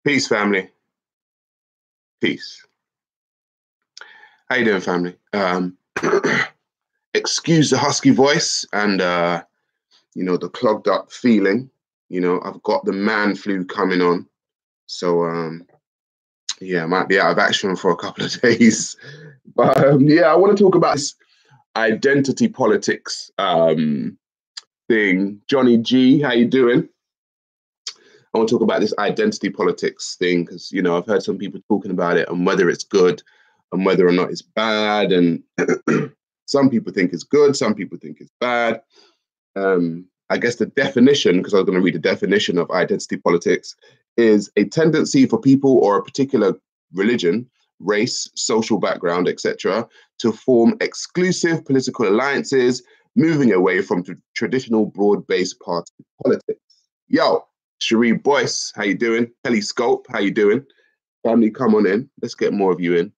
Peace, family. Peace. How you doing, family? Excuse the husky voice and the clogged up feeling. I've got the man flu coming on, so I might be out of action for a couple of days. But I want to talk about this identity politics thing. Johnny G, how you doing? I want to talk about this identity politics thing because I've heard some people talking about it and whether it's good and whether or not it's bad. And some people think it's good, some people think it's bad. I guess the definition, because I was going to read the definition of identity politics, is a tendency for people or a particular religion, race, social background, etc., to form exclusive political alliances, moving away from traditional broad-based party politics. Yo, Cherie Boyce, how you doing? Kelly Scope, how you doing? Family, come on in. Let's get more of you in.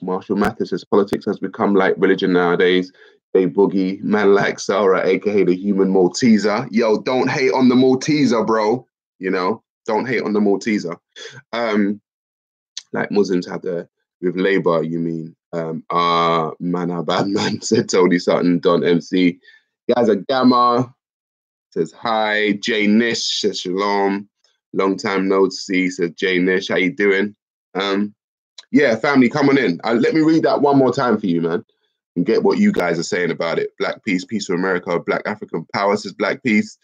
Marshall Mathis says politics has become like religion nowadays. They boogie, man like Sarah, aka the human Malteser. Yo, don't hate on the Malteser, bro. Don't hate on the Malteser. Like Muslims have with Labour, you mean? Man, a bad man, said Tony Sutton, Don MC. Guys, a Gamma says hi. Jay Nish says shalom. Long time no see, says Jay Nish. How you doing? Family, come on in. Let me read that one more time for you, man, and get what you guys are saying about it. Black Peace, Peace for America, Black African Power, says Black Peace.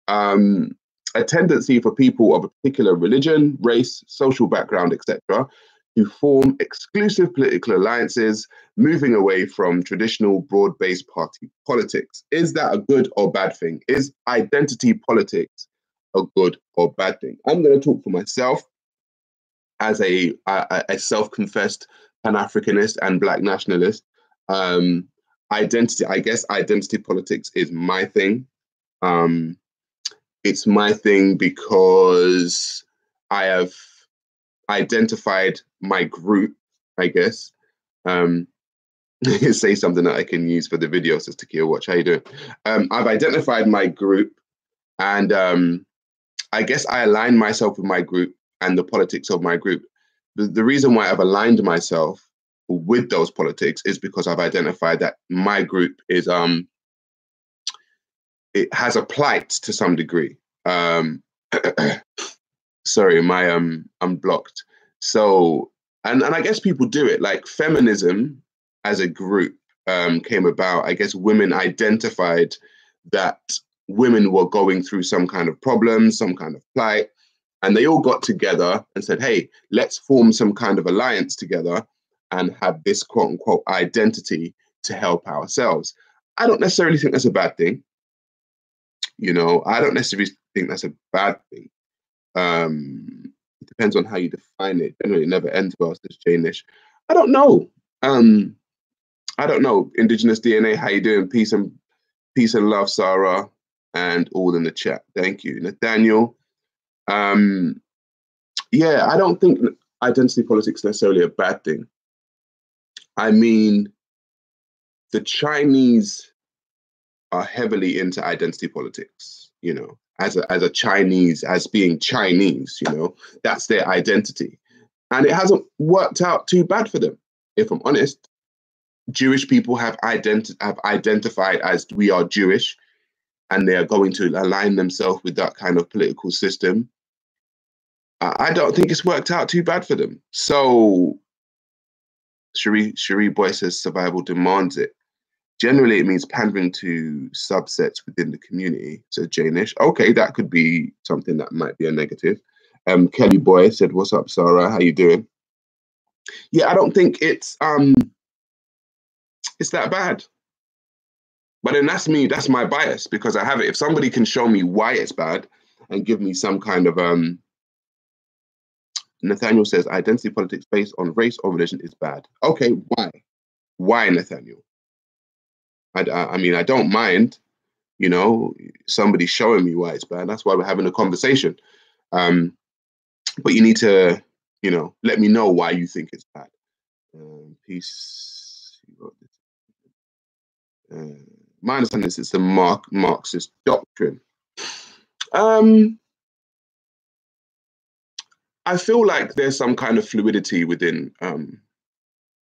A tendency for people of a particular religion, race, social background, etc., to form exclusive political alliances, moving away from traditional broad-based party politics. Is that a good or bad thing? Is identity politics a good or bad thing? I'm going to talk for myself as a self-confessed Pan-Africanist and Black nationalist. Identity politics is my thing. It's my thing because I have identified my group, I guess. Say something that I can use for the video, says Takia Watch. How you doing? I've identified my group, and I guess I align myself with my group and the politics of my group. The reason why I've aligned myself with those politics is because I've identified that my group is it has a plight to some degree. Sorry, I'm blocked. So, and I guess people do it. Like feminism as a group came about. I guess women identified that women were going through some kind of problem, some kind of plight, and they all got together and said, hey, let's form some kind of alliance together and have this quote unquote identity to help ourselves. I don't necessarily think that's a bad thing. I don't necessarily think that's a bad thing. It depends on how you define it. Generally, it never ends well, says Janish. I don't know. I don't know. Indigenous DNA, how you doing? Peace and love, Sarah, and all in the chat. Thank you, Nathaniel. I don't think identity politics is necessarily a bad thing. I mean, the Chinese are heavily into identity politics, as a Chinese, as being Chinese, that's their identity. And it hasn't worked out too bad for them, if I'm honest. Jewish people have identified as we are Jewish, and they are going to align themselves with that kind of political system. I don't think it's worked out too bad for them. So Cherie Boy says survival demands it. Generally, it means pandering to subsets within the community, says Janish. Okay, that could be something that might be a negative. Kelly Boy said, what's up, Sarah? How you doing? Yeah, I don't think it's that bad. But then that's me, that's my bias, because I have it. If somebody can show me why it's bad and give me some kind of Nathaniel says identity politics based on race or religion is bad. Okay, why? Why, Nathaniel? I mean, I don't mind, somebody showing me why it's bad. That's why we're having a conversation. But you need to, let me know why you think it's bad. Peace. My understanding is it's the Marxist doctrine. I feel like there's some kind of fluidity within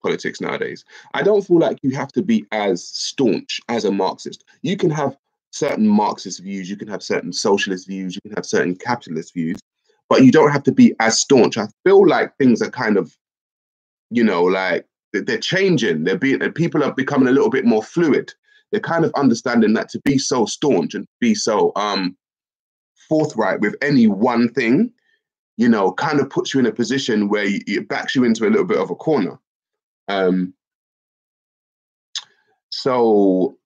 politics nowadays. I don't feel like you have to be as staunch as a Marxist. You can have certain Marxist views, you can have certain socialist views, you can have certain capitalist views, but you don't have to be as staunch. I feel like things are kind of, like they're changing. People are becoming a little bit more fluid. They're kind of understanding that to be so staunch and be so forthright with any one thing, kind of puts you in a position where it backs you into a little bit of a corner. So,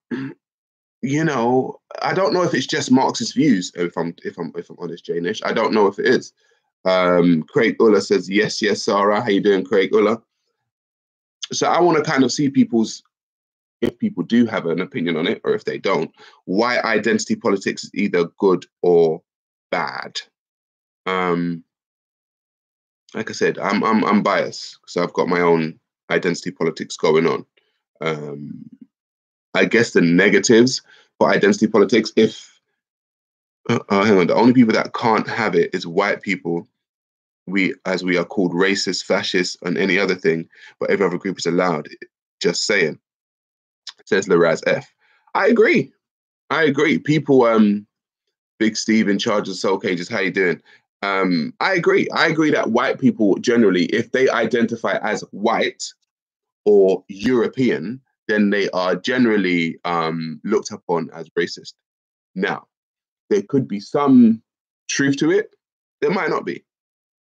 I don't know if it's just Marxist views. If I'm honest, Janish, I don't know if it is. Craig Ulla says yes, Sarah. How you doing, Craig Ulla? So I want to kind of see if people do have an opinion on it, or if they don't, why identity politics is either good or bad. Like I said, I'm biased, so I've got my own identity politics going on. I guess the negatives for identity politics, hang on, the only people that can't have it is white people. As we are called racist, fascist, and any other thing, but every other group is allowed. Just saying, says Laraz F. I agree. People, Big Steve in charge of Soul Cages, how you doing? I agree. I agree that white people generally, if they identify as white or European, then they are generally looked upon as racist. Now, there could be some truth to it. There might not be.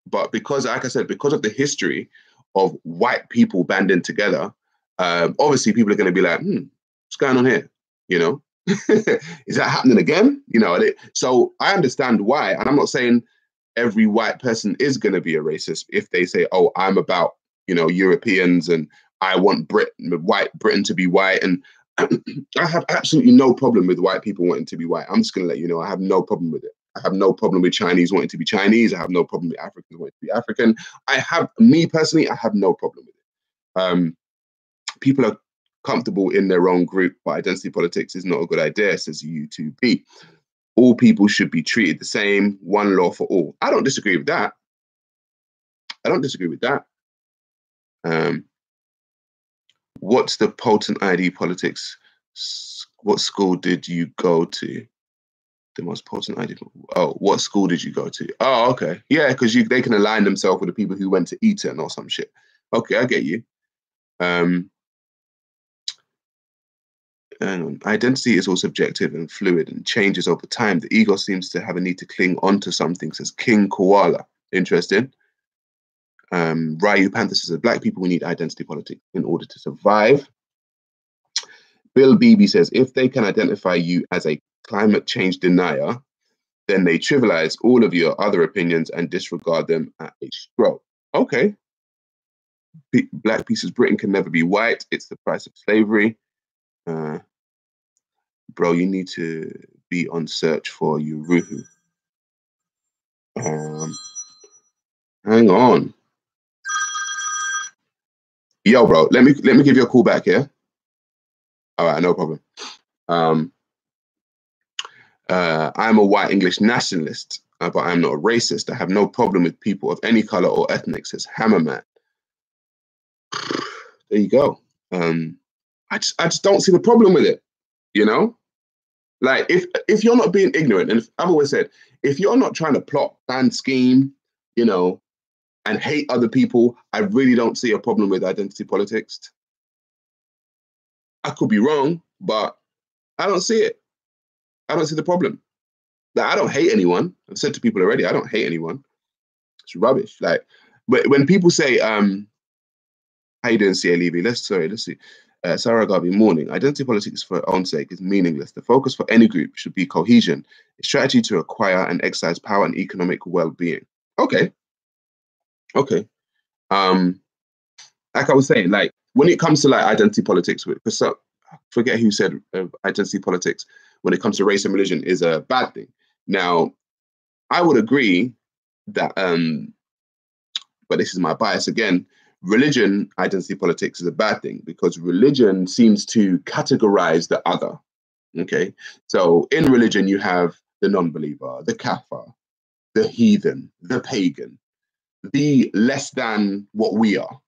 But because, like I said, because of the history of white people banding together, obviously people are going to be like, what's going on here? Is that happening again? So I understand why. And I'm not saying every white person is going to be a racist if they say, oh, I'm about, Europeans and I want Britain to be white. And I have absolutely no problem with white people wanting to be white. I'm just going to let you know, I have no problem with it. I have no problem with Chinese wanting to be Chinese. I have no problem with Africans wanting to be African. Me personally, I have no problem with it. People are comfortable in their own group, but identity politics is not a good idea, says U2B. All people should be treated the same, one law for all. I don't disagree with that. What's the potent ID politics? What school did you go to? The most potent ID. Oh, what school did you go to? Oh, okay. Yeah, because they can align themselves with the people who went to Eton or some shit. Okay, I get you. Hang on. Identity is all subjective and fluid and changes over time. The ego seems to have a need to cling onto something, says King Koala. Interesting. Ryu Panther says, black people, we need identity politics in order to survive. Bill Beebe says, if they can identify you as a climate change denier, then they trivialize all of your other opinions and disregard them at a stroke. Okay. Black pieces, Britain can never be white. It's the price of slavery. Bro, you need to be on search for Uruhu. Hang on. Yo, bro, let me give you a call back here. All right, no problem. I'm a white English nationalist, but I'm not a racist. I have no problem with people of any color or ethnic, says Hammerman. There you go. I just don't see the problem with it, Like if you're not being ignorant, and I've always said, if you're not trying to plot, plan, scheme, and hate other people, I really don't see a problem with identity politics. I could be wrong, but I don't see it. I don't see the problem. Like, I don't hate anyone. I've said to people already, I don't hate anyone. It's rubbish. Like, but when people say, how you doing, CA Levy? Let's see. Sarah Garvey, morning. Identity politics for its own sake is meaningless. The focus for any group should be cohesion, a strategy to acquire and exercise power and economic well-being. Okay. Like I was saying, like when it comes to like identity politics, because I forget who said identity politics when it comes to race and religion is a bad thing. Now, I would agree that, but this is my bias again, religion, identity politics is a bad thing because religion seems to categorize the other. Okay. So in religion, you have the non-believer, the kafir, the heathen, the pagan. be less than what we are.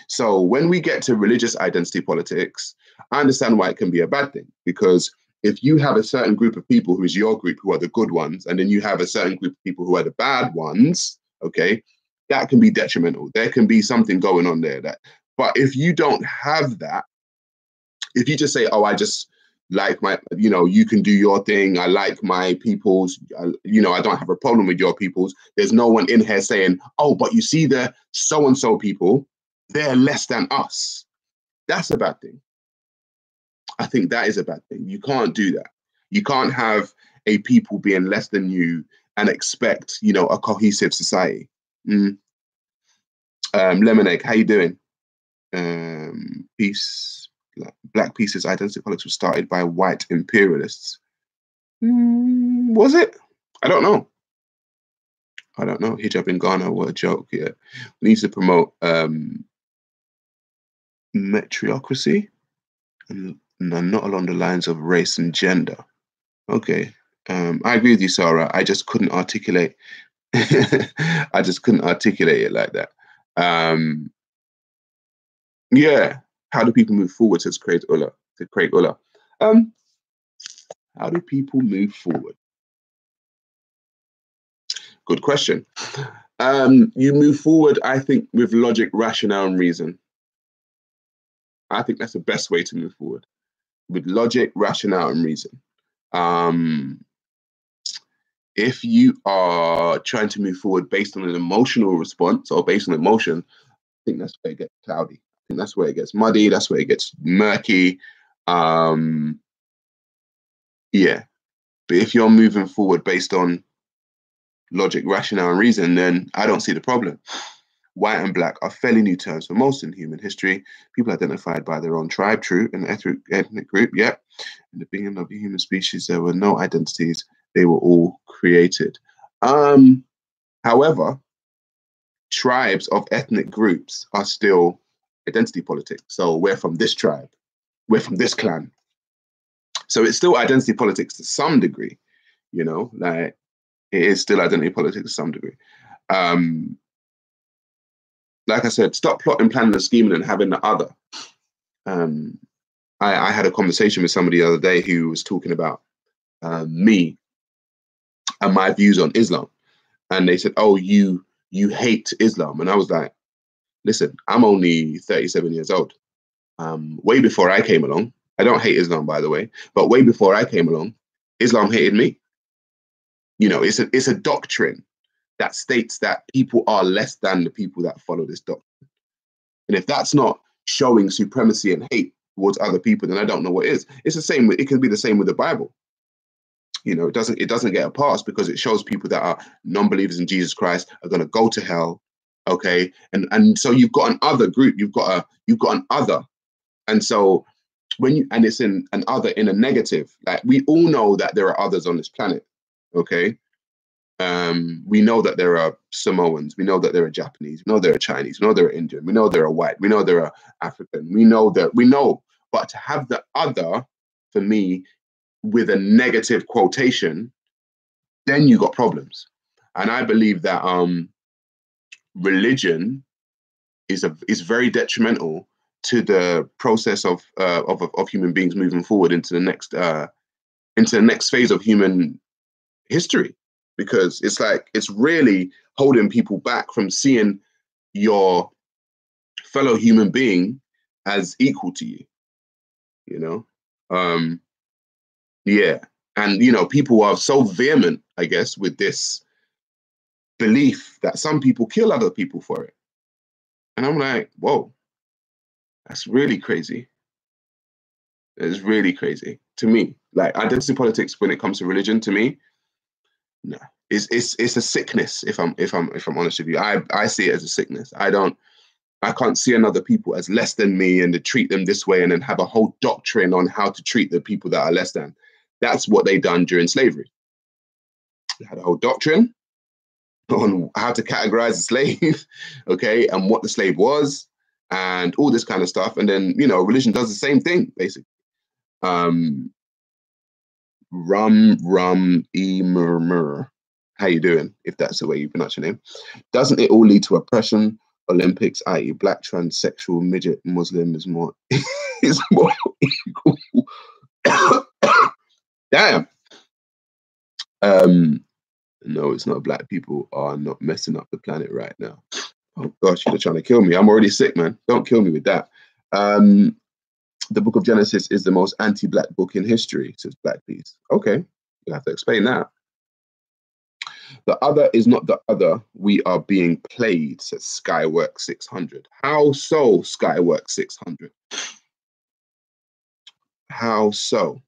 So when we get to religious identity politics, I understand why it can be a bad thing, because if you have a certain group of people who is your group, who are the good ones, and then you have a certain group of people who are the bad ones, okay, that can be detrimental. There can be something going on there. But if you don't have that, if you just say, oh, I just like my, you can do your thing. I like my people's, I don't have a problem with your people's. There's no one in here saying, oh, but you see the so-and-so people, they're less than us. That's a bad thing. I think that is a bad thing. You can't do that. You can't have a people being less than you and expect, a cohesive society. Lemon Egg, how you doing? Peace. Black Pieces identity politics was started by white imperialists. Was it? I don't know. Hijab in Ghana, what a joke. Yeah, we need to promote meritocracy and not along the lines of race and gender. Okay, I agree with you, Sarah. I just couldn't articulate. I just couldn't articulate it like that. Yeah. How do people move forward? Says Craig Ulla. How do people move forward? Good question. You move forward, I think, with logic, rationale, and reason. I think that's the best way to move forward, with logic, rationale, and reason. If you are trying to move forward based on an emotional response or based on emotion, I think that's where it gets cloudy. I think that's where it gets muddy. That's where it gets murky. Yeah. But if you're moving forward based on logic, rationale, and reason, then I don't see the problem. White and black are fairly new terms for most in human history. People identified by their own tribe, true, an ethnic group, yep. In the beginning of the human species, there were no identities. They were all created. However, tribes of ethnic groups are still identity politics. So we're from this tribe. We're from this clan. So it's still identity politics to some degree, like it is still identity politics to some degree. Like I said, stop plotting, planning, and scheming and having the other. I had a conversation with somebody the other day who was talking about me and my views on Islam. And they said, oh, you hate Islam. And I was like, listen, I'm only 37 years old. Way before I came along, I don't hate Islam, by the way, but way before I came along, Islam hated me. It's a doctrine that states that people are less than the people that follow this doctrine. And if that's not showing supremacy and hate towards other people, then I don't know what is. It's the same. It can be the same with the Bible. It doesn't get a pass because it shows people that are non-believers in Jesus Christ are going to go to hell. Okay, and so you've got an other group. You've got an other, and so and it's in an other in a negative. Like we all know that there are others on this planet. Okay. We know that there are Samoans. We know that there are Japanese. We know there are Chinese. We know there are Indian. We know there are white. We know there are African. We know. But to have the other, for me, with a negative quotation, then you got problems. And I believe that religion is very detrimental to the process of human beings moving forward into the next phase of human history. Because it's really holding people back from seeing your fellow human being as equal to you, yeah. And, people are so vehement, I guess, with this belief that some people kill other people for it. And I'm like, whoa, that's really crazy. It's really crazy to me. Like identity politics when it comes to religion, to me, no, it's a sickness. If I'm honest with you, I see it as a sickness. I can't see another people as less than me and to treat them this way and then have a whole doctrine on how to treat the people that are less than. That's what they done during slavery. They had a whole doctrine on how to categorize a slave, okay, and what the slave was, and all this kind of stuff. And then religion does the same thing basically. Rum, murmur. How you doing, if that's the way you pronounce your name? Doesn't it all lead to oppression? Olympics, i.e. black transsexual midget Muslim is more is more equal. Damn. No, it's not. Black people are not messing up the planet right now. Oh gosh, you're trying to kill me. I'm already sick, man. Don't kill me with that. The book of Genesis is the most anti-black book in history, says Black Peace. Okay, you'll have to explain that. The other is not the other. We are being played, says Skywork 600. How so, Skywork 600? How so?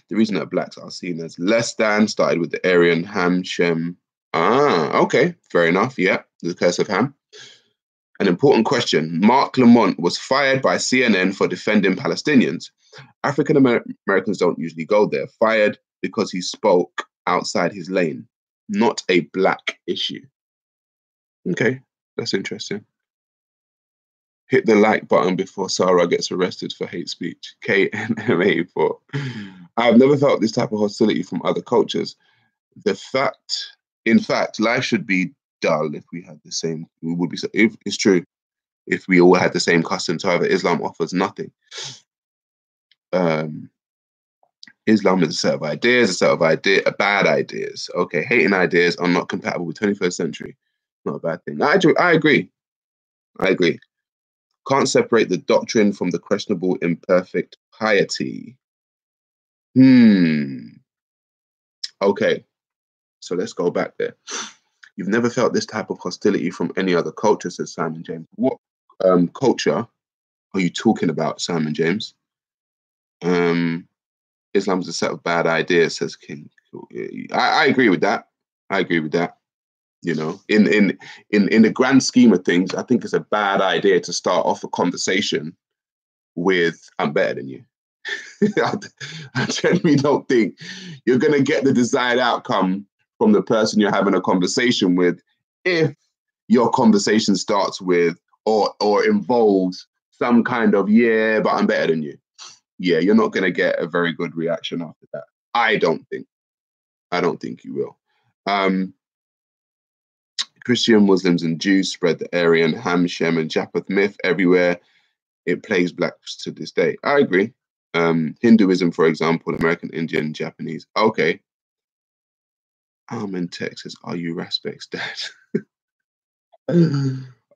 The reason that blacks are seen as less than started with the Aryan Ham, Shem. Ah, okay, fair enough. Yeah, the curse of Ham. An important question. Mark Lamont was fired by CNN for defending Palestinians. African Americans don't usually go there. Fired because he spoke outside his lane. Not a black issue. Okay, that's interesting. Hit the like button before Sarah gets arrested for hate speech. KNMA for. I've never felt this type of hostility from other cultures. In fact, life should be dull if we had the same. We would be. If it's true, if we all had the same customs. However, Islam offers nothing. Islam is a set of ideas, bad ideas. Okay, hating ideas are not compatible with 21st century. Not a bad thing. I agree. Can't separate the doctrine from the questionable, imperfect piety. Okay, so let's go back there. You've never felt this type of hostility from any other culture, says Simon James. What culture are you talking about, Simon James? Islam is a set of bad ideas, says King. I agree with that. You know, in the grand scheme of things, I think it's a bad idea to start off a conversation with "I'm better than you." I genuinely don't think you're going to get the desired outcome from the person you're having a conversation with if your conversation starts with or involves some kind of "yeah, but I'm better than you." Yeah, you're not going to get a very good reaction after that. I don't think you will. Christian, Muslims, and Jews spread the Aryan, Ham, Shem, and Japheth myth everywhere. It plagues blacks to this day. I agree. Hinduism, for example, American Indian, Japanese. Okay. I'm in Texas. Are you Raspek's dad?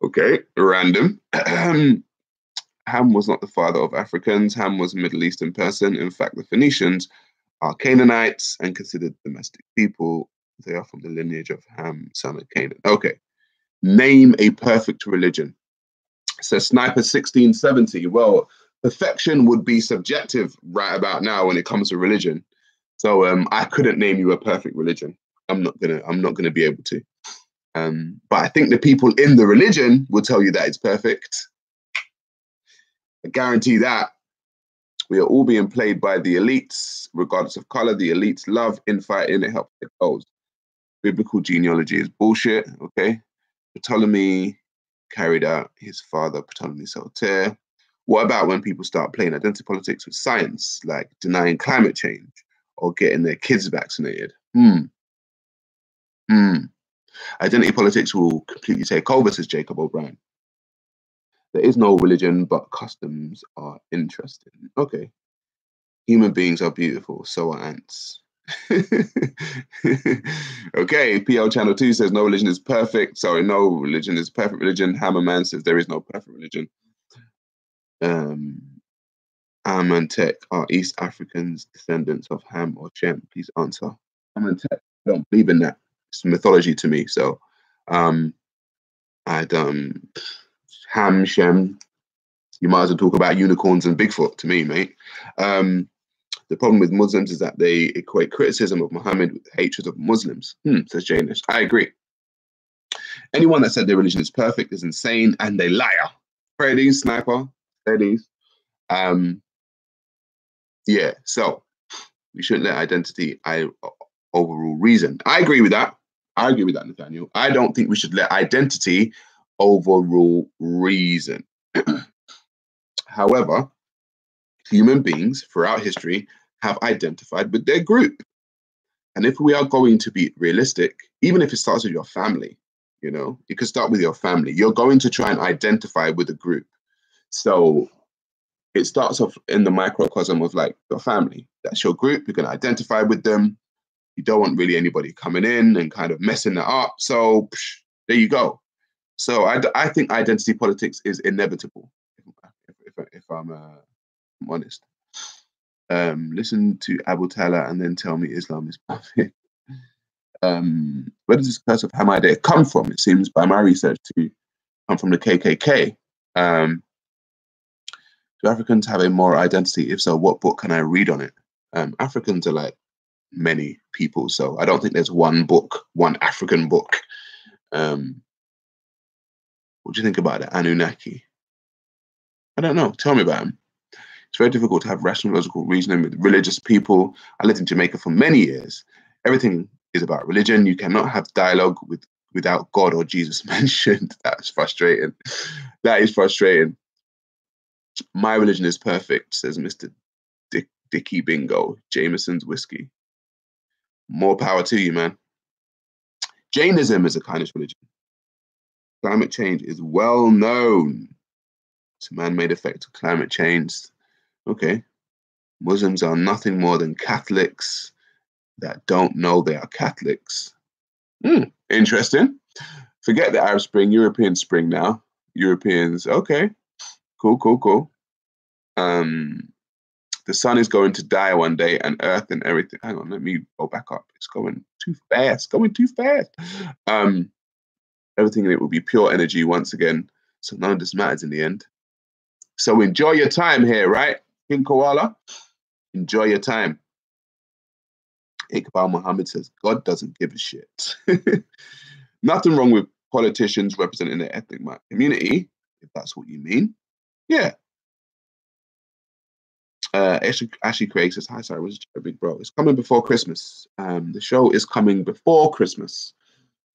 Okay, random. Ham was not the father of Africans. Ham was a Middle Eastern person. In fact, the Phoenicians are Canaanites and considered domestic people. They are from the lineage of Ham, son of Canaan. Okay. Name a perfect religion. Says Sniper 1670. Well, perfection would be subjective right about now when it comes to religion. So I couldn't name you a perfect religion. I'm not gonna be able to. But I think the people in the religion will tell you that it's perfect. I guarantee that. We are all being played by the elites, regardless of color. The elites love infighting. It helps their goals. Biblical genealogy is bullshit. Okay. Ptolemy carried out his father, Ptolemy Soter. What about when people start playing identity politics with science, like denying climate change or getting their kids vaccinated? Identity politics will completely take over, says Jacob O'Brien. There is no religion, but customs are interesting. Okay. Human beings are beautiful, so are ants. Okay, PL Channel 2 says no religion is perfect. Sorry, no religion is perfect religion. Hammerman says there is no perfect religion. Ham and Tech are East Africans, descendants of Ham or Shem. Please answer. Ham and Tech, I don't believe in that. It's mythology to me. So I'd Ham, Shem. You might as well talk about unicorns and Bigfoot to me, mate. The problem with Muslims is that they equate criticism of Muhammad with hatred of Muslims, says Janish. I agree. Anyone that said their religion is perfect is insane and a liar. Freddy's, Sniper, Freddy's. Yeah, so we shouldn't let identity overrule reason. I agree with that. Nathaniel. I don't think we should let identity overrule reason. However, human beings throughout history have identified with their group. And if we are going to be realistic, even if it starts with your family, you know, it could start with your family. You're going to try and identify with a group. So it starts off in the microcosm of like your family. That's your group. You can identify with them. You don't want really anybody coming in and kind of messing that up. So there you go. So I think identity politics is inevitable, if I'm honest. Listen to Abu Talha and then tell me Islam is perfect. Where does this curse of Hamadeh come from? It seems by my research to come from the KKK. Do Africans have a moral identity? If so, what book can I read on it? Africans are like many people, so I don't think there's one book, one African book. What do you think about the Anunnaki? I don't know. Tell me about them. It's very difficult to have rational, logical reasoning with religious people. I lived in Jamaica for many years. Everything is about religion. You cannot have dialogue without God or Jesus mentioned. That's frustrating. That is frustrating. My religion is perfect, says Mr. Dickie Bingo, Jameson's whiskey. More power to you, man. Jainism is a kindness religion. Climate change is well known. It's a man-made effect of climate change. Okay. Muslims are nothing more than Catholics that don't know they are Catholics. Interesting. Forget the Arab Spring, European Spring now. Europeans, okay. Cool. The sun is going to die one day, and Earth and everything. Hang on, let me go back up. It's going too fast. Everything in it will be pure energy once again. So none of this matters in the end. So enjoy your time here, right? King Koala, enjoy your time. Iqbal Muhammad says, God doesn't give a shit. Nothing wrong with politicians representing their ethnic community, if that's what you mean. Yeah. Ashley Craig says, hi, sorry, was a big bro. It's coming before Christmas. The show is coming before Christmas.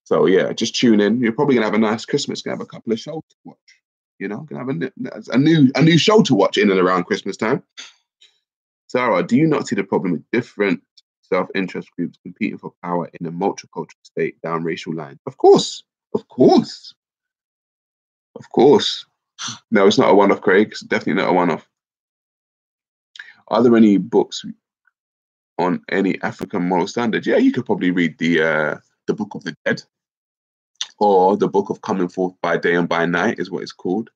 So yeah, just tune in. You're probably gonna have a nice Christmas. Gonna have a couple of shows to watch. You know, gonna have a new show to watch in and around Christmas time. Sarah, do you not see the problem with different self-interest groups competing for power in a multicultural state down racial lines? Of course. No, it's not a one-off, Craig. It's definitely not a one-off. Are there any books on any African moral standards? Yeah, you could probably read the Book of the Dead, or the Book of Coming Forth by Day and by Night is what it's called.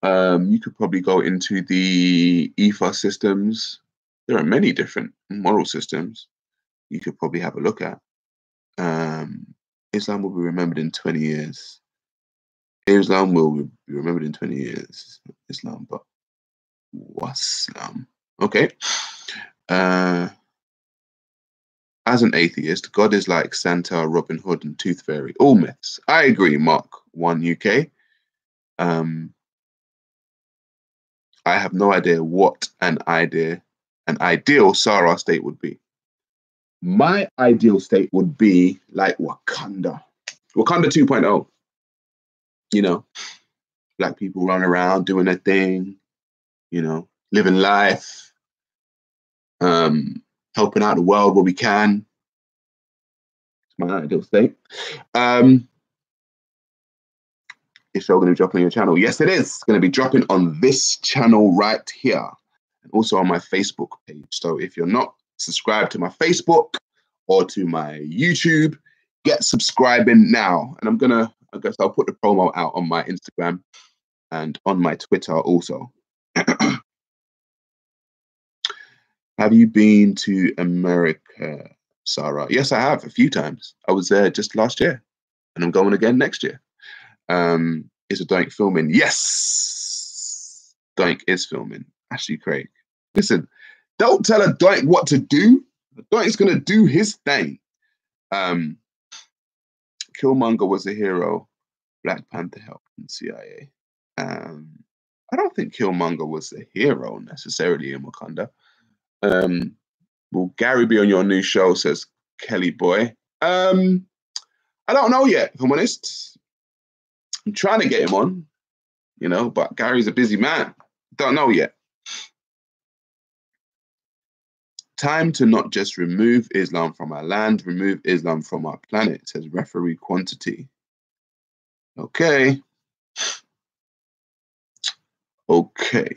You could probably go into the ethos systems. There are many different moral systems you could probably have a look at. Islam will be remembered in 20 years. Islam will be remembered in 20 years. Islam, but Waslam. Okay. As an atheist, God is like Santa, Robin Hood, and Tooth Fairy. All myths. I agree, Mark 1 UK. I have no idea what an ideal Sarah state would be. My ideal state would be like Wakanda 2.0. You know, black people run around doing their thing, you know, living life, helping out the world where we can. It's my ideal state. Is show going to be dropping on your channel? Yes, it is. It's going to be dropping on this channel right here, and also on my Facebook page. So if you're not subscribed to my Facebook or to my YouTube, get subscribing now. And I guess I'll put the promo out on my Instagram and on my Twitter also. Have you been to America, Sarah? Yes, I have, a few times. I was there just last year, and I'm going again next year. Is a Doink filming? Yes, Doink is filming. Ashley Craig. Listen, don't tell a Doink what to do. Doink's gonna do his thing. Killmonger was a hero. Black Panther helped in CIA. I don't think Killmonger was a hero necessarily in Wakanda. Will Gary be on your new show? Says Kelly Boy. I don't know yet, if I'm honest. I'm trying to get him on, you know, but Gary's a busy man. Don't know yet. Time to not just remove Islam from our land, remove Islam from our planet, says referee quantity. Okay. Okay.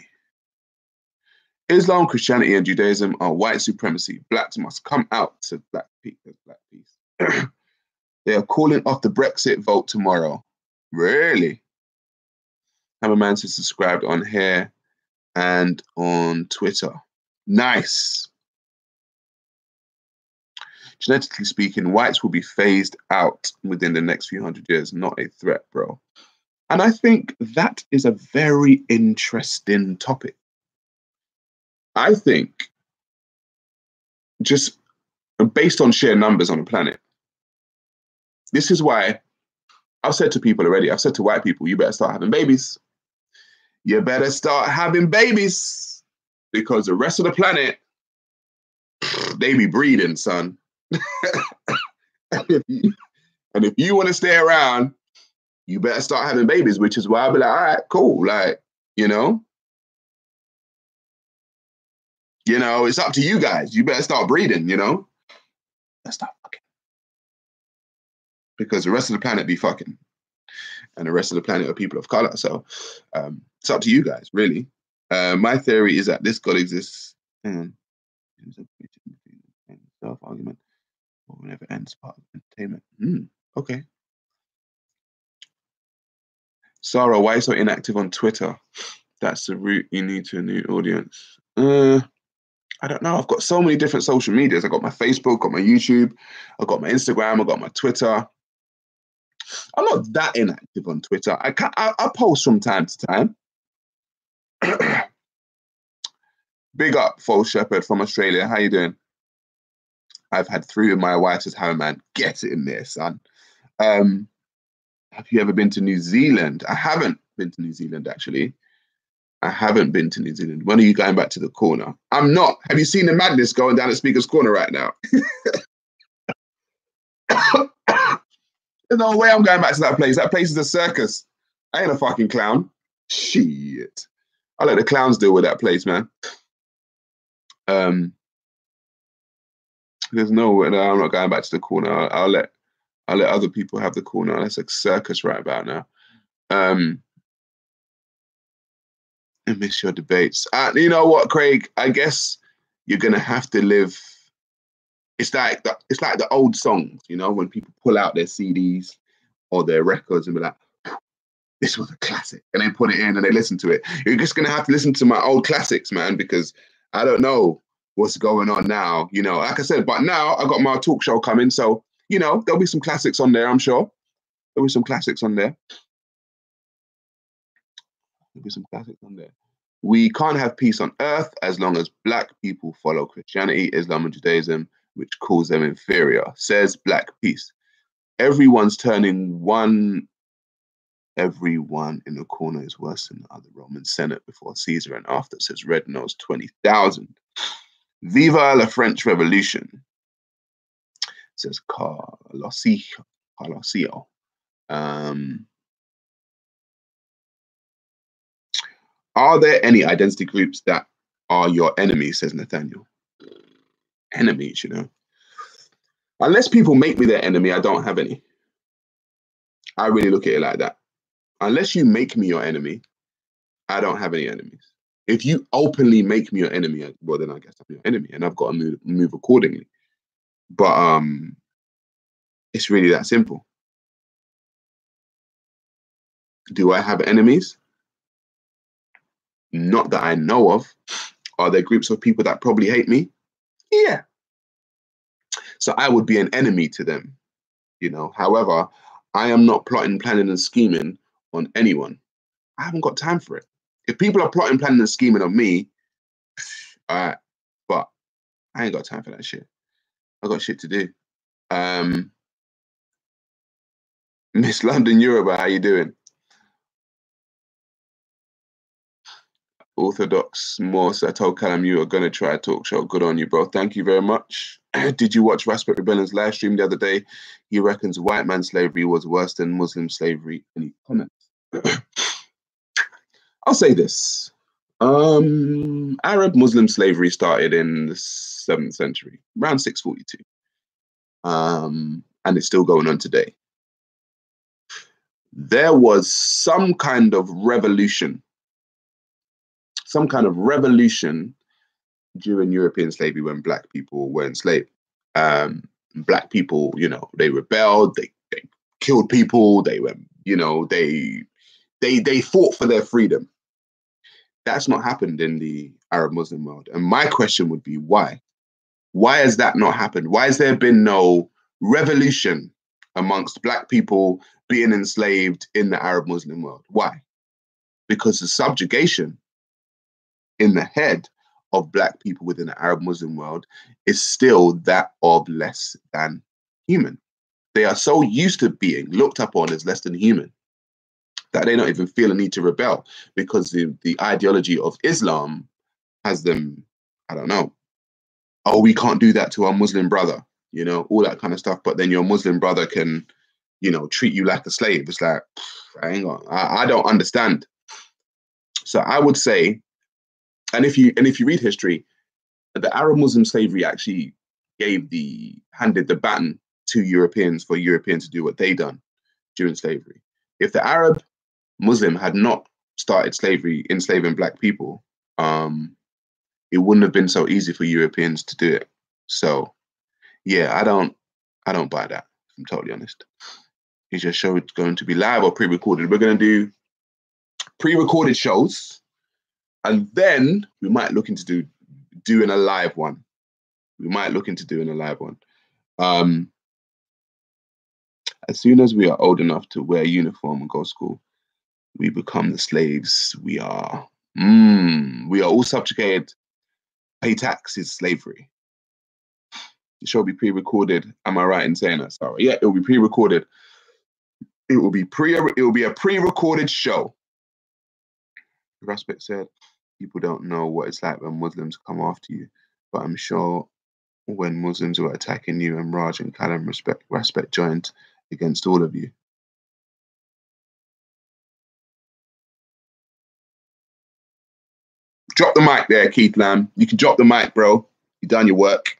Islam, Christianity, and Judaism are white supremacy. Blacks must come out, says Black Peace. They are calling off the Brexit vote tomorrow. Really? Hammerman says subscribed on here and on Twitter. Nice. Genetically speaking, whites will be phased out within the next few hundred years. Not a threat, bro. And I think that is a very interesting topic. I think just based on sheer numbers on the planet, this is why I've said to people already, I've said to white people, you better start having babies. You better start having babies because the rest of the planet, they be breeding, son. And if you want to stay around, you better start having babies, which is why I'll be like, all right, cool. Like, you know, it's up to you guys. You better start breeding, Let's start fucking. Because the rest of the planet be fucking. And the rest of the planet are people of color. So it's up to you guys, really. My theory is that this God exists. Self-argument or whenever ends part of entertainment. Okay. Sarah, why are you so inactive on Twitter? That's the route you need to a new audience. I don't know. I've got so many different social medias. I got my Facebook, got my YouTube, I got my Instagram, I got my Twitter. I'm not that inactive on Twitter. I post from time to time. Big up, False Shepherd from Australia. How you doing? I've had 3 of my wives as Hammerman. Get it in there, son. Have you ever been to New Zealand? I haven't been to New Zealand, actually. I haven't been to New Zealand. When are you going back to the corner? I'm not. Have you seen the madness going down at Speaker's Corner right now? There's no way I'm going back to that place. That place is a circus. I ain't a fucking clown. Shit. I let the clowns deal with that place, man. There's no way. No, I'm not going back to the corner. I'll let other people have the corner. That's a circus right about now. I miss your debates. You know what, Craig? I guess you're gonna have to live. It's like the old songs, when people pull out their CDs or their records and be like, "This was a classic," and they put it in and they listen to it. You're just gonna have to listen to my old classics, man, because I don't know what's going on now. Like I said, but now I got my talk show coming, so there'll be some classics on there. I'm sure there'll be some classics on there. We can't have peace on earth as long as black people follow Christianity, Islam, and Judaism, which calls them inferior, says Black Peace. Everyone's turning one. Everyone in the corner is worse than the other. Roman Senate before Caesar and after, says Red Nose 20,000. Viva la French Revolution, says Carlosio. Are there any identity groups that are your enemies, says Nathaniel. Enemies, Unless people make me their enemy, I don't have any. I really look at it like that. Unless you make me your enemy, I don't have any enemies. If you openly make me your enemy, well, then I guess I'm your enemy, and I've got to move accordingly. But it's really that simple. Do I have enemies? Not that I know of. Are there groups of people that probably hate me? Yeah. So I would be an enemy to them, However, I am not plotting, planning, and scheming on anyone. I haven't got time for it. If people are plotting, planning, and scheming on me, all right, but I ain't got time for that shit. I got shit to do. Miss London Yoruba, how you doing? Orthodox Morse, I told Callum you were going to try a talk show. Good on you, bro. Thank you very much. Did you watch Raspberry Rebellion's live stream the other day? He reckons white man slavery was worse than Muslim slavery. Any comments? I'll say this. Arab Muslim slavery started in the 7th century, around 642. And it's still going on today. There was some kind of revolution during European slavery when Black people were enslaved. Black people, you know, they rebelled, they killed people, they were, you know, they fought for their freedom. That's not happened in the Arab Muslim world. And my question would be, why? Why has that not happened? Why has there been no revolution amongst Black people being enslaved in the Arab Muslim world? Why? Because the subjugation in the head of Black people within the Arab Muslim world is still that of less than human. They are so used to being looked upon as less than human that they don't even feel a need to rebel, because the ideology of Islam has them, I don't know, oh, we can't do that to our Muslim brother, you know, all that kind of stuff. But then your Muslim brother can, you know, treat you like a slave. It's like, hang on, I don't understand. So I would say, and if you read history, the Arab Muslim slavery actually handed the baton to Europeans for Europeans to do what they done during slavery. If the Arab Muslim had not started slavery, enslaving Black people, it wouldn't have been so easy for Europeans to do it. So yeah, I don't buy that, if I'm totally honest. Is your show going to be live or pre-recorded? We're going to do pre-recorded shows, and then we might look into doing a live one. As soon as we are old enough to wear a uniform and go to school, we become the slaves we are. We are all subjugated. Pay tax is slavery. The show will be pre-recorded. Am I right in saying that? Sorry. Yeah, it will be pre-recorded. It will be a pre-recorded show. Raspet said, people don't know what it's like when Muslims come after you, but I'm sure when Muslims were attacking you and Raj and Callum Raspet joined against all of you. Drop the mic there, Keith Lamb. You can drop the mic, bro. You done your work.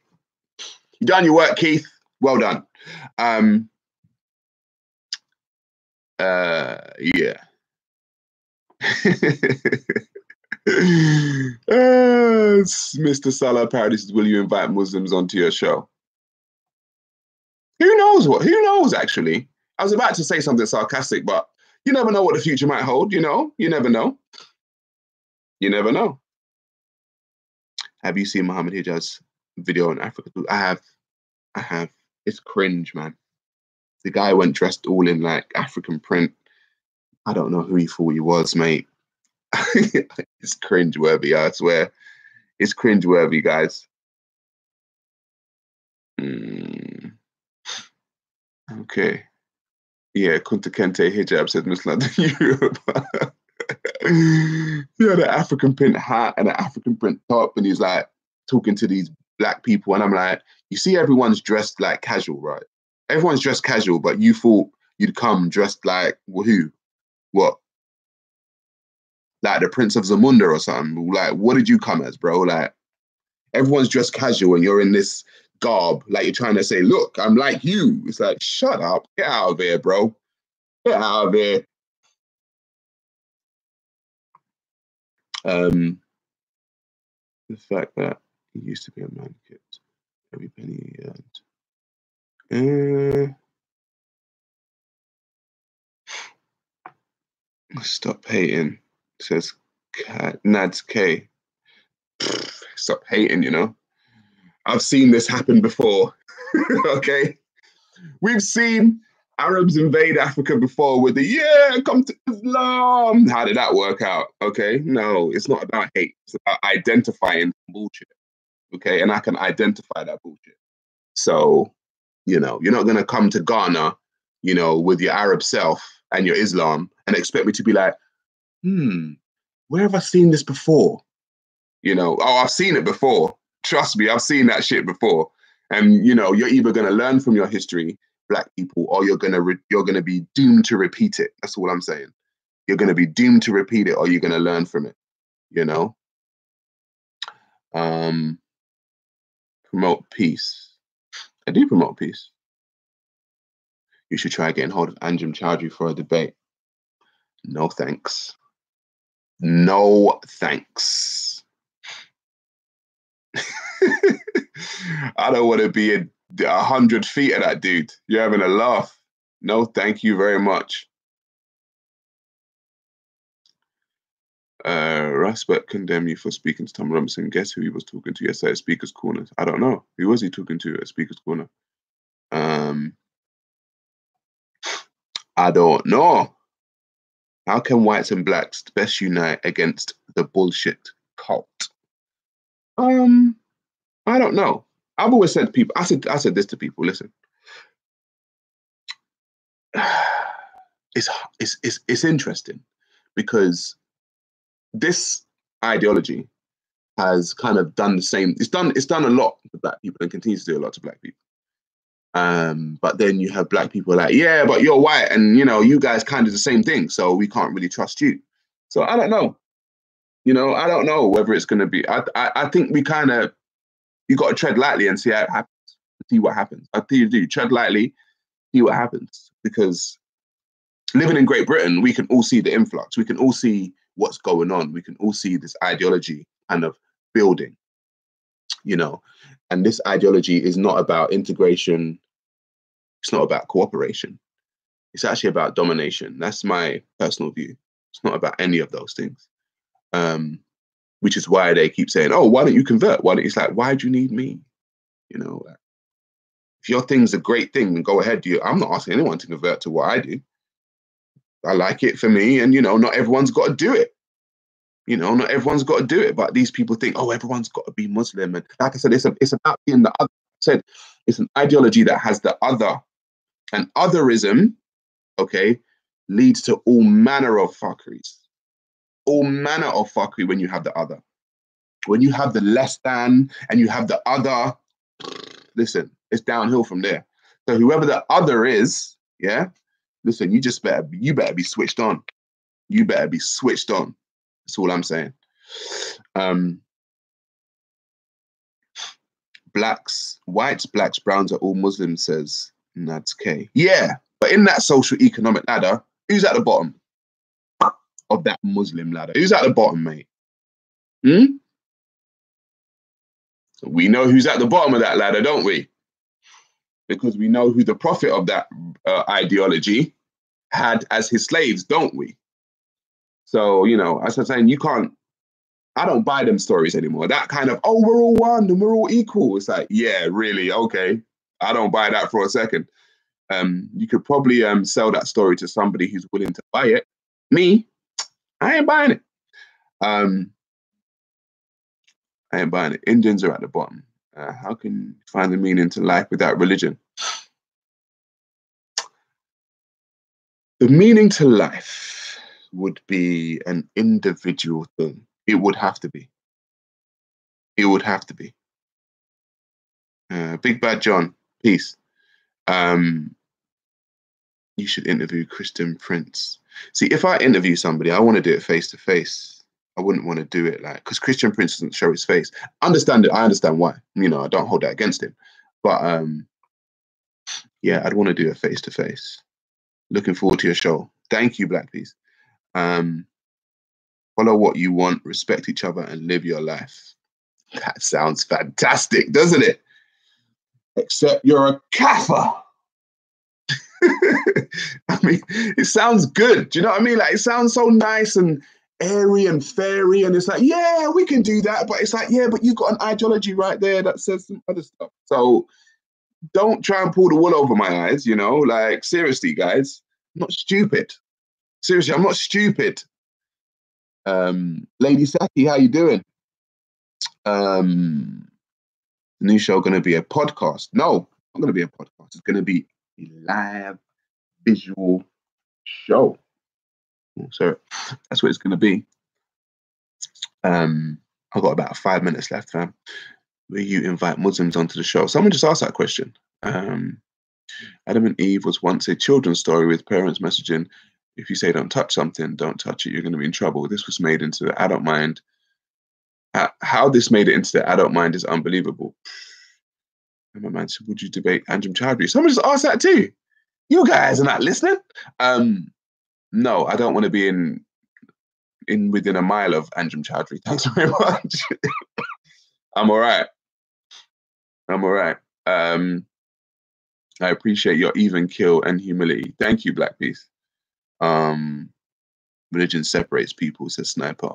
Keith. Well done. Yeah. Mr. Salah Paradise, will you invite Muslims onto your show? Who knows, actually? I was about to say something sarcastic, but you never know what the future might hold, you know? You never know. Have you seen Muhammad Hijaz's video on Africa? I have. It's cringe, man. The guy went dressed all in like African print. I don't know who he thought he was, mate. It's cringe-worthy, I swear. It's cringe-worthy, guys. Okay. Yeah, Kunta Kente hijab says Miss London, Europe. Yeah, the African print hat and the African print top, and he's like talking to these Black people, and I'm like, you see, everyone's dressed like casual, right? Everyone's dressed casual, but you thought you'd come dressed like who? What? Like the Prince of Zamunda or something? Like, what did you come as, bro? Like, everyone's dressed casual, and you're in this garb, like you're trying to say, look, I'm like you. It's like, shut up, get out of here, bro. Get out of here. The fact that he used to be a man kid, every penny he earned. Stop hating, says Nads K. Stop hating, you know. I've seen this happen before. Okay. We've seen Arabs invade Africa before with the come to Islam. How did that work out? Okay. No, it's not about hate. It's about identifying bullshit. Okay. And I can identify that bullshit. So, you know, you're not going to come to Ghana, you know, with your Arab self and your Islam and expect me to be like, where have I seen this before? You know, oh, I've seen it before. Trust me, I've seen that shit before. And, you know, you're either going to learn from your history, Black people, or you're going to be doomed to repeat it. That's all I'm saying. You're going to be doomed to repeat it, or you're going to learn from it, you know? Promote peace. I do promote peace. You should try getting hold of Anjem Choudhury for a debate. No thanks. No thanks. I don't want to be 100 feet of that dude. You're having a laugh. No, thank you very much. Rasbert condemn you for speaking to Tom Robinson. Guess who he was talking to yesterday at Speaker's Corner? I don't know. Who was he talking to at Speaker's Corner? I don't know. How can whites and blacks best unite against the bullshit cult? I don't know. I've always said to people, I said this to people, listen. It's interesting because this ideology has kind of done the same. It's done a lot to black people and continues to do a lot to black people. But then you have black people like, yeah, but you're white and, you know, you guys kind of the same thing. So we can't really trust you. So I don't know. You know, I don't know whether it's going to be. I think we kind of, you got to tread lightly and see how it happens. See what happens. I think you do. Tread lightly, see what happens. Because living in Great Britain, we can all see the influx. We can all see what's going on. We can all see this ideology kind of building, you know. And this ideology is not about integration. It's not about cooperation. It's actually about domination. That's my personal view. It's not about any of those things. Which is why they keep saying, oh, why don't you convert? Why don't you? It's like, why do you need me? You know, if your thing's a great thing, then go ahead. I'm not asking anyone to convert to what I do. I like it for me. And, you know, not everyone's got to do it. You know, not everyone's got to do it. But these people think, oh, everyone's got to be Muslim. And like I said, it's about being the other. I said, it's an ideology that has the other. And otherism, okay, leads to all manner of fuckeries. All manner of fuckery when you have the other. When you have the less than and you have the other, listen, it's downhill from there. So whoever the other is, yeah, listen, you better be switched on. You better be switched on. That's all I'm saying. Whites, blacks, browns are all Muslims, says Nads K. Yeah, but in that social economic ladder, who's at the bottom of that Muslim ladder? Who's at the bottom, mate? We know who's at the bottom of that ladder, don't we? Because we know who the prophet of that ideology had as his slaves, don't we? So, you know, as I'm saying, I don't buy them stories anymore. That kind of, oh, we're all one and we're all equal. It's like, yeah, really, okay. I don't buy that for a second. You could probably sell that story to somebody who's willing to buy it. Me, I ain't buying it. I ain't buying it. Indians are at the bottom. How can you find the meaning to life without religion? The meaning to life would be an individual thing. It would have to be. It would have to be. Big Bad John, peace. You should interview Christian Prince. See, if I interview somebody, I want to do it face to face. I wouldn't want to do it like, because Christian Prince doesn't show his face. Understand it. I understand why. You know, I don't hold that against him. But yeah, I'd want to do it face to face. Looking forward to your show. Thank you, Black Peace. Follow what you want, respect each other, and live your life. That sounds fantastic, doesn't it? Except you're a kafir. I mean, it sounds good. Do you know what I mean? Like, it sounds so nice and airy and fairy, and it's like, yeah, we can do that. But it's like, yeah, but you've got an ideology right there that says some other stuff. So don't try and pull the wool over my eyes, you know? Like, seriously, guys, I'm not stupid. Seriously, I'm not stupid. Lady Saki, how you doing? The new show going to be a podcast? No, not going to be a podcast. It's going to be a live visual show. So that's what it's going to be. I've got about 5 minutes left, fam. Will you invite Muslims onto the show? Someone just asked that question. Adam and Eve was once a children's story with parents messaging, if you say don't touch something, don't touch it, you're going to be in trouble. This was made into the adult mind. How this made it into the adult mind is unbelievable. My man said, would you debate Anjem Choudhury? Someone just asked that too. You guys are not listening. No, I don't want to be in within a mile of Anjem Choudhury. Thanks very much. I'm all right. I'm all right. I appreciate your even kill and humility. Thank you, Black Peace. Religion separates people, says Sniper.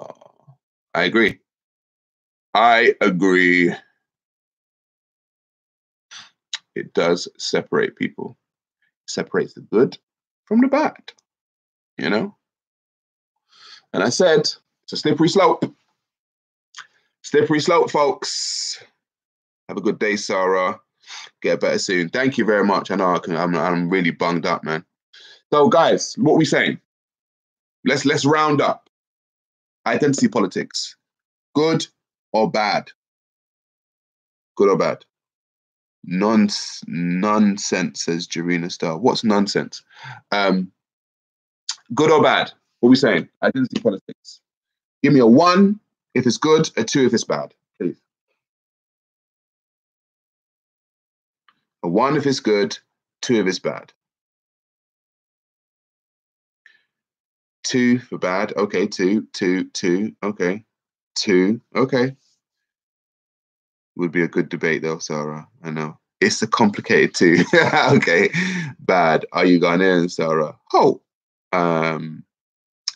I agree. I agree. It does separate people. It separates the good from the bad, you know? And I said, it's a slippery slope. Slippery slope, folks. Have a good day, Sarah. Get better soon. Thank you very much. I know I'm really bunged up, man. So, guys, what are we saying? Let's round up. Identity politics. Good or bad? Good or bad? Nonsense, says Jarena Star. What's nonsense? Good or bad? What are we saying? Identity politics. Give me a 1 if it's good, a 2 if it's bad, please. A 1 if it's good, 2 if it's bad. 2 for bad. Okay, 2. Okay. 2. Okay. Would be a good debate though, Sarah. I know. It's a complicated 2. Okay. Bad. Are you Ghanaian, Sarah? Oh.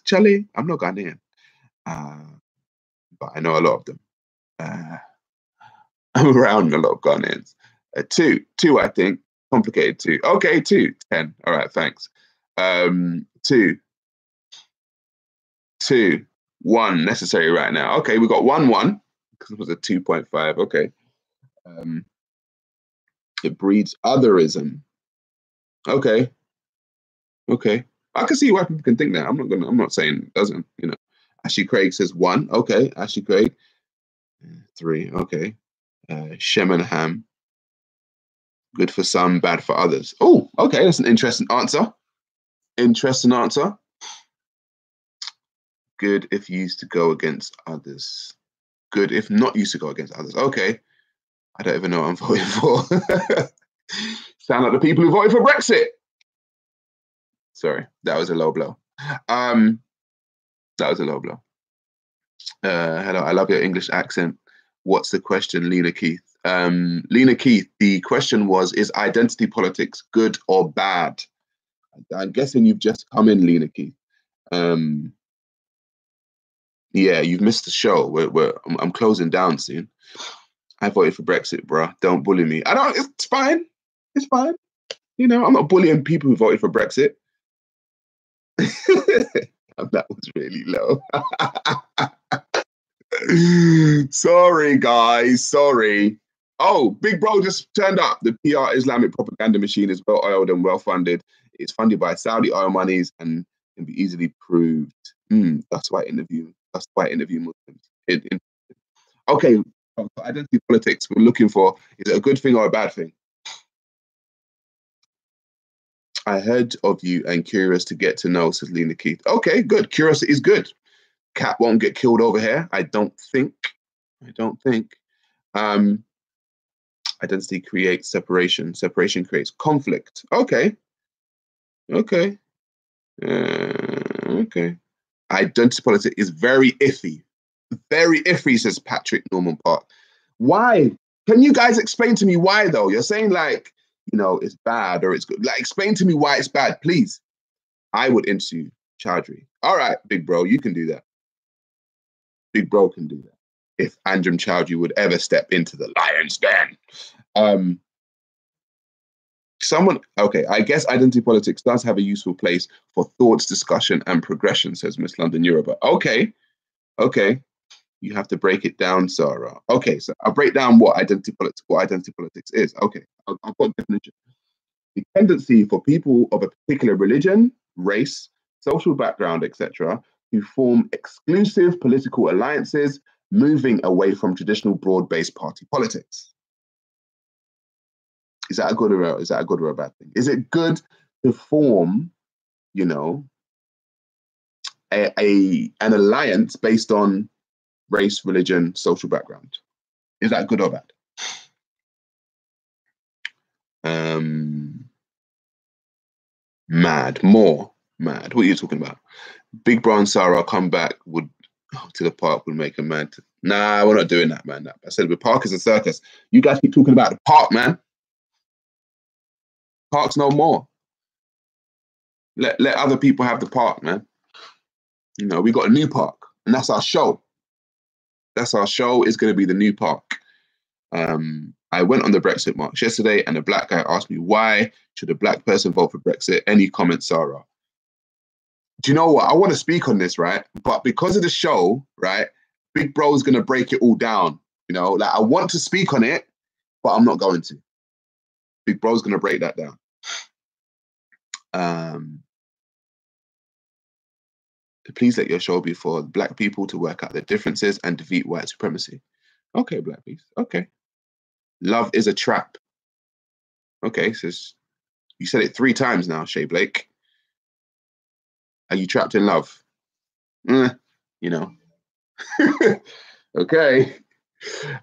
Charlie, I'm not Ghanaian. But I know a lot of them. I'm around a lot of Ghanaians. 2, I think. Complicated 2. Okay, 2, 10. All right, thanks. 2, 1 necessary right now. Okay, we got 1-1 because it was a 2.5. Okay. It breeds otherism. Okay. I can see why people can think that. I'm not saying it doesn't, you know. Ashley Craig says 1. Okay, Ashley Craig. 3. Okay. Shemenham. Good for some, bad for others. Oh, okay. That's an interesting answer. Good if used to go against others. Good if not used to go against others. Okay. I don't even know what I'm voting for. Sound like the people who voted for Brexit. Sorry, that was a low blow. Hello, I love your English accent. What's the question, Lena Keith? Lena Keith, the question was, is identity politics good or bad? I'm guessing you've just come in, Lena Keith. Yeah, you've missed the show. I'm closing down soon. I voted for Brexit, bro. Don't bully me. It's fine. It's fine. You know, I'm not bullying people who voted for Brexit. That was really low. Sorry, guys. Sorry. Oh, Big Bro just turned up. The PR Islamic propaganda machine is well-oiled and well-funded. It's funded by Saudi oil monies and can be easily proved. That's why I interview Muslims. Okay, identity politics. We're looking for, is it a good thing or a bad thing? I heard of you and curious to get to know, says Lena Keith. Okay, good. Curiosity is good. Cat won't get killed over here. I don't think. Identity creates separation. Separation creates conflict. Okay. Identity politics is very iffy. Very iffy, says Patrick Norman Park. Why? Can you guys explain to me why, though? You're saying, like, you know, it's bad or it's good. Like, explain to me why it's bad, please. I would interview Choudhury. All right, Big Bro, you can do that. Big Bro can do that. If Anjem Choudhury would ever step into the lion's den. I guess identity politics does have a useful place for thoughts, discussion, and progression, says Miss London Yoruba. Okay. You have to break it down, Sarah. Okay, so I'll break down what identity politics is. Okay, I've got a definition. The tendency for people of a particular religion, race, social background, etc., to form exclusive political alliances, moving away from traditional broad-based party politics. Is that a good or a bad thing? Is it good to form, you know, an alliance based on race, religion, social background? Is that good or bad? Mad, more mad. What are you talking about? Big Bro and Sarah come back to the park would make a mad. Nah, we're not doing that, man. I said the park is a circus. You guys keep talking about the park, man. Park's no more. Let other people have the park, man. You know, we got a new park, and that's our show. That's our show. Is going to be the new park. I went on the Brexit march yesterday, and a black guy asked me, why should a black person vote for Brexit? Any comments, Sarah? Do you know what? I want to speak on this, right? But because of the show, right, Big Bro is going to break it all down. You know, like I want to speak on it, but I'm not going to. Big Bro's going to break that down. Please let your show be for black people to work out their differences and defeat white supremacy. Okay, black peace. Okay. Love is a trap. Okay, so you said it 3 times now, Shay Blake. Are you trapped in love? You know. Okay.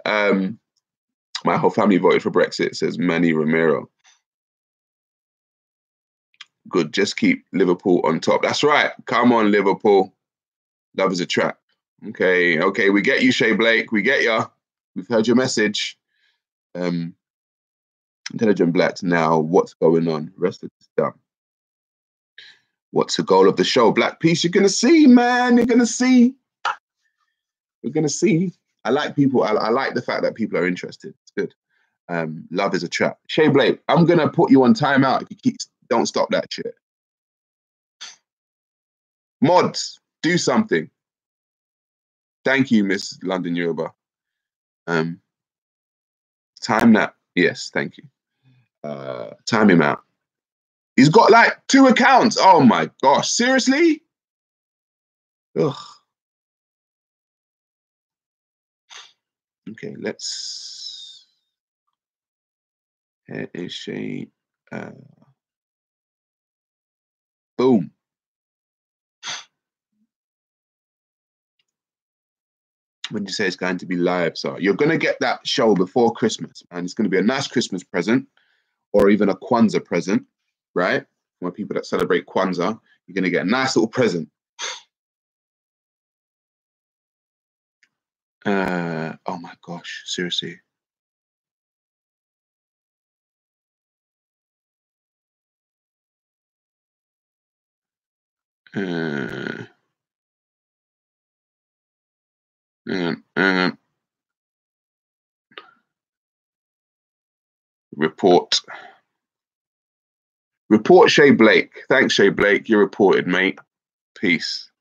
My whole family voted for Brexit, says Manny Romero. Good, just keep Liverpool on top. That's right. Come on, Liverpool. Love is a trap. Okay, we get you, Shay Blake. We get you. We've heard your message. Intelligent blacks now, what's going on? Rest of this done. What's the goal of the show? Black Peace, you're going to see, man. You're going to see. You're going to see. I like people. I like the fact that people are interested. It's good. Love is a trap. Shay Blake, I'm going to put you on timeout if you don't stop that shit. Mods, do something. Thank you, Miss London Yoruba. Time that. Yes, thank you. Time him out. He's got like 2 accounts. Oh my gosh, seriously? Ugh. Okay, let's. Here is Shay. Boom. When you say it's going to be live, so you're going to get that show before Christmas, and it's going to be a nice Christmas present, or even a Kwanzaa present, right? For people that celebrate Kwanzaa, you're going to get a nice little present. Oh my gosh, seriously. Report Shay Blake. Thanks, Shay Blake. You're reported, mate. Peace.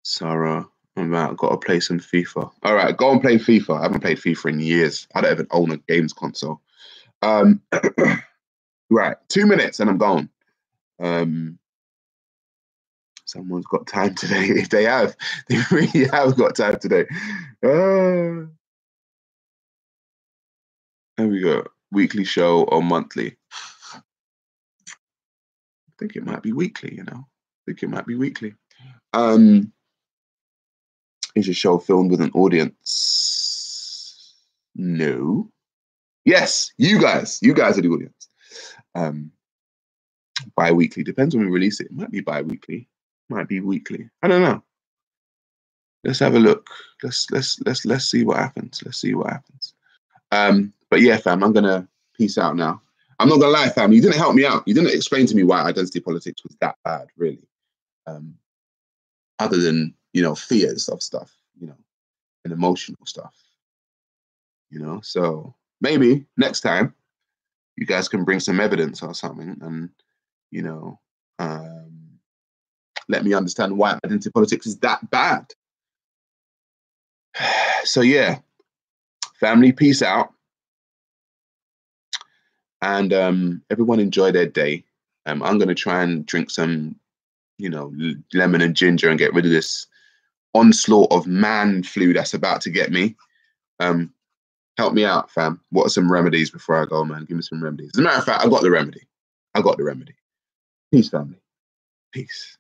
Sarah, I'm out. Got to play some FIFA. All right, go and play FIFA. I haven't played FIFA in years. I don't even own a games console. Right, 2 minutes and I'm gone. Someone's got time today. If they have, they really have got time today. There we go. Weekly show or monthly? I think it might be weekly, you know. I think it might be weekly. Is your show filmed with an audience? No. Yes, you guys are the audience. Bi-weekly, depends when we release it. It might be bi-weekly, might be weekly. I don't know. Let's have a look. Let's see what happens. Let's see what happens. But yeah, fam, I'm gonna peace out now. I'm not gonna lie, fam. You didn't help me out. You didn't explain to me why identity politics was that bad, really. Other than, you know, fears of stuff, you know, and emotional stuff, you know. So maybe next time you guys can bring some evidence or something, and you know, let me understand why identity politics is that bad. So yeah, family, peace out. And everyone enjoy their day. I'm going to try and drink some, you know, lemon and ginger and get rid of this onslaught of man flu that's about to get me. Help me out, fam. What are some remedies before I go, man? Give me some remedies. As a matter of fact, I got the remedy. Peace, family. Peace.